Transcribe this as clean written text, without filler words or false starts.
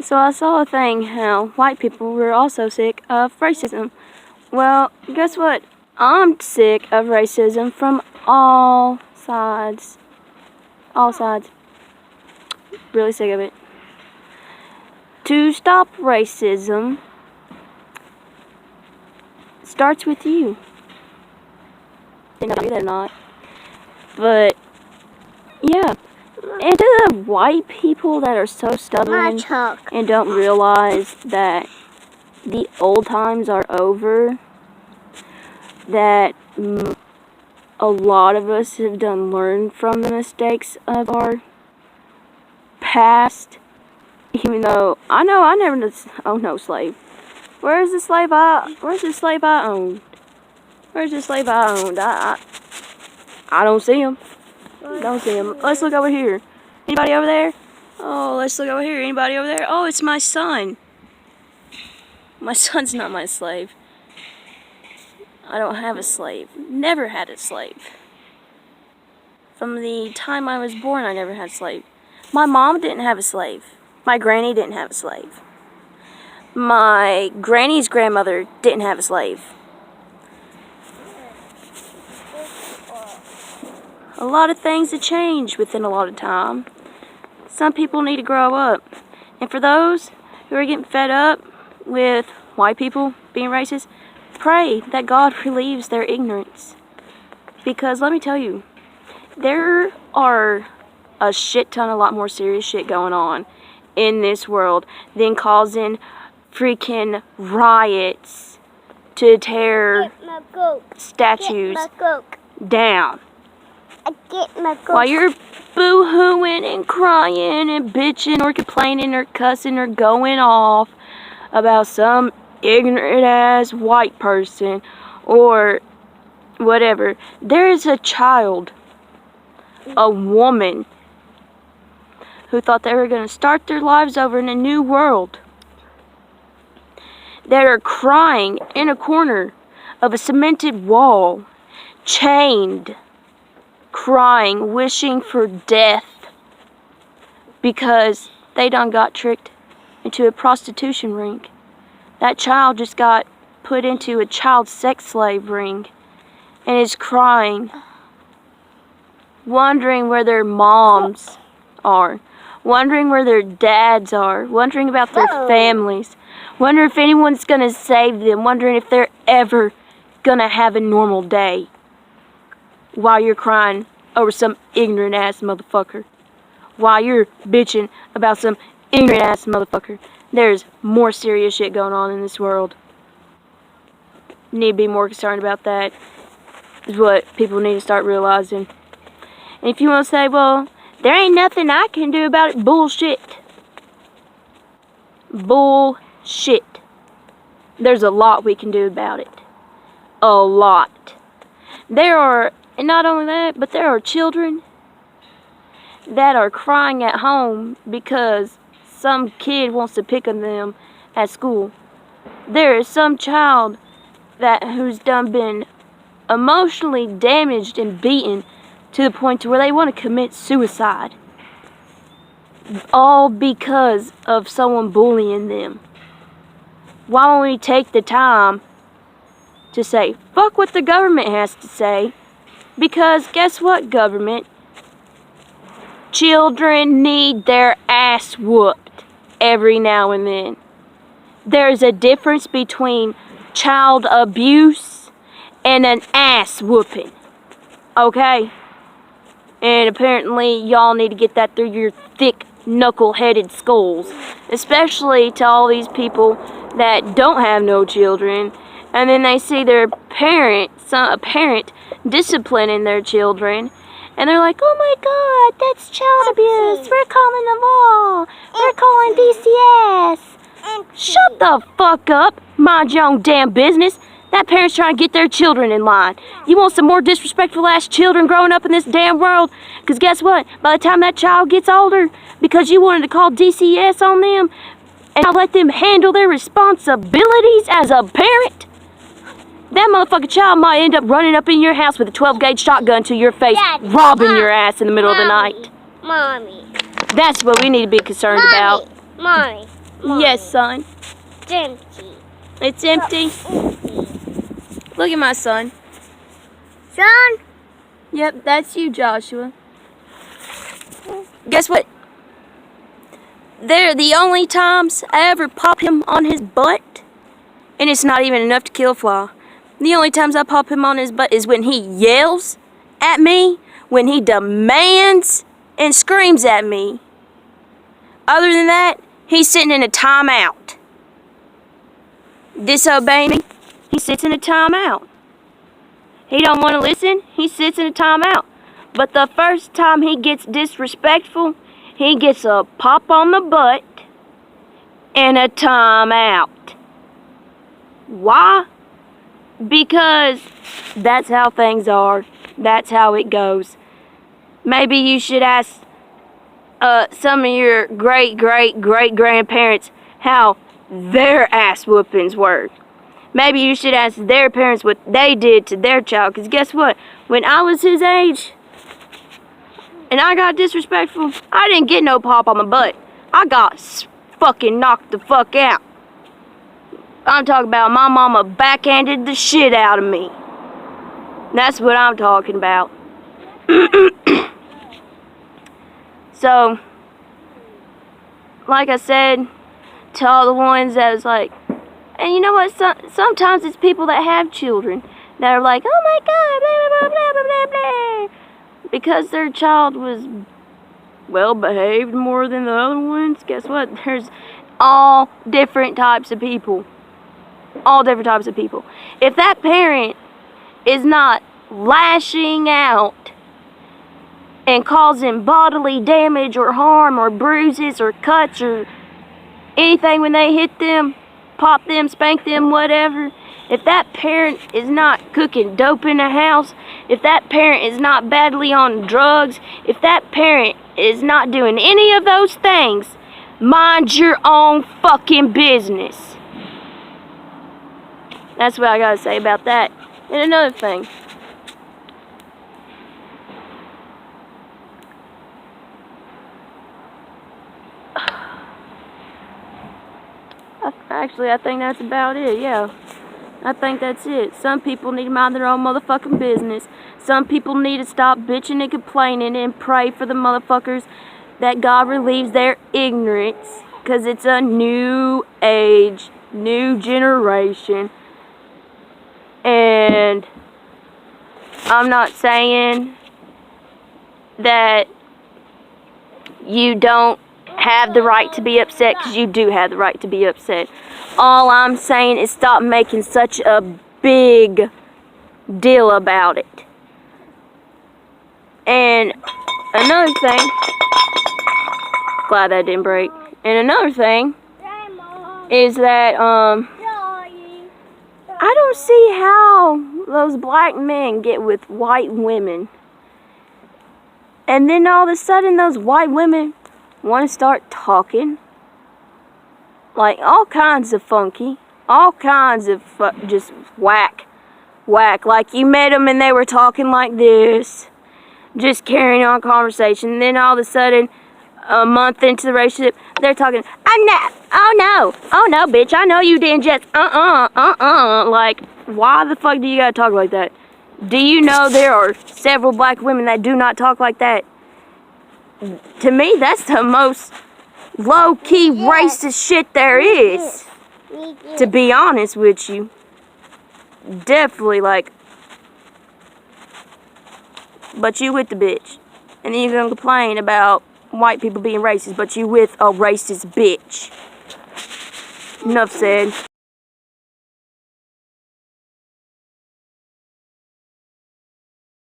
So I saw a thing how white people were also sick of racism. Well, guess what? I'm sick of racism from all sides. All sides. Really sick of it. To stop racism starts with you. I don't know that or not. But, yeah. And to the white people that are so stubborn and don't realize that the old times are over, that a lot of us have learned from the mistakes of our past, even though I know I never owned no slave. Where's the slave I owned? Where's the slave I owned? I don't see him. Don't see him. Let's look over here. Anybody over there? Oh, let's look over here. Anybody over there? Oh, it's my son. My son's not my slave. I don't have a slave. Never had a slave. From the time I was born, I never had a slave. My mom didn't have a slave. My granny didn't have a slave. My granny's grandmother didn't have a slave. A lot of things have changed within a lot of time. Some people need to grow up. And for those who are getting fed up with white people being racist, pray that God relieves their ignorance. Because let me tell you, there are a shit ton, a lot more serious shit going on in this world than causing freaking riots to tear statues down. While you're boo-hooing and crying and bitching or complaining or cussing or going off about some ignorant ass white person or whatever, there is a child, a woman, who thought they were going to start their lives over in a new world, that are crying in a corner of a cemented wall, chained, crying, wishing for death because they done got tricked into a prostitution ring. That child just got put into a child sex slave ring and is crying, wondering where their moms are, wondering where their dads are, wondering about their families, wondering if anyone's going to save them, wondering if they're ever going to have a normal day. While you're crying over some ignorant ass motherfucker. While you're bitching about some ignorant ass motherfucker. There's more serious shit going on in this world. You need to be more concerned about that. Is what people need to start realizing. And if you want to say, well, there ain't nothing I can do about it, bullshit. Bullshit. There's a lot we can do about it. A lot. And not only that, but there are children that are crying at home because some kid wants to pick on them at school. There is some child who's been emotionally damaged and beaten to the point to where they want to commit suicide. All because of someone bullying them. Why don't we take the time to say, fuck what the government has to say? Because guess what, government? Children need their ass whooped every now and then. There's a difference between child abuse and an ass whooping. Okay? And apparently y'all need to get that through your thick, knuckle-headed skulls. Especially to all these people that don't have no children. And then they see their parent disciplining their children. And they're like, oh my God, that's child abuse. We're calling the law. We're calling DCS. Shut the fuck up. Mind your own damn business. That parent's trying to get their children in line. You want some more disrespectful ass children growing up in this damn world? Because guess what? By the time that child gets older, because you wanted to call DCS on them and not let them handle their responsibilities as a parent, that motherfucking child might end up running up in your house with a 12-gauge shotgun to your face, Daddy, robbing your ass in the middle of the night. Mommy. That's what we need to be concerned about. Mommy. mine. Yes, son. It's empty. It's empty. Empty. Look at my son. Son? Yep, that's you, Joshua. Guess what? They're the only times I ever pop him on his butt, and it's not even enough to kill a fly. The only times I pop him on his butt is when he yells at me, when he demands and screams at me. Other than that, he's sitting in a timeout. Disobey me, he sits in a timeout. He don't want to listen, he sits in a timeout. But the first time he gets disrespectful, he gets a pop on the butt and a timeout. Why? Because that's how things are. That's how it goes. Maybe you should ask some of your great-great-great-grandparents how their ass whoopings were. Maybe you should ask their parents what they did to their child. Because guess what? When I was his age and I got disrespectful, I didn't get no pop on my butt. I got fucking knocked the fuck out. I'm talking about my mama backhanded the shit out of me. That's what I'm talking about. So, like I said, to all the ones that was like, and you know what, sometimes it's people that have children that are like, oh my god, blah, blah, blah, blah, blah, blah. Because their child was well behaved more than the other ones. Guess what? There's all different types of people. All different types of people. If that parent is not lashing out and causing bodily damage or harm or bruises or cuts or anything when they hit them, pop them, spank them, whatever, if that parent is not cooking dope in the house, if that parent is not badly on drugs, if that parent is not doing any of those things, mind your own fucking business. That's what I gotta say about that. And another thing. Actually, I think that's about it, yeah. I think that's it. Some people need to mind their own motherfucking business. Some people need to stop bitching and complaining and pray for the motherfuckers that God relieves their ignorance. Because it's a new age, new generation. And I'm not saying that you don't have the right to be upset, because you do have the right to be upset. All I'm saying is stop making such a big deal about it. And another thing, glad that didn't break. And another thing is that I don't see how those black men get with white women, and then all of a sudden those white women want to start talking like all kinds of funky, all kinds of just whack, like you met them and they were talking like this, just carrying on conversation, and then all of a sudden, a month into the relationship, they're talking, oh no, bitch, I know you didn't just, like, why the fuck do you gotta talk like that? Do you know there are several black women that do not talk like that? To me, that's the most low-key racist shit there is. To be honest with you. Definitely, like, but you with the bitch. And then you're gonna complain about white people being racist, but you with a racist bitch. Enough said.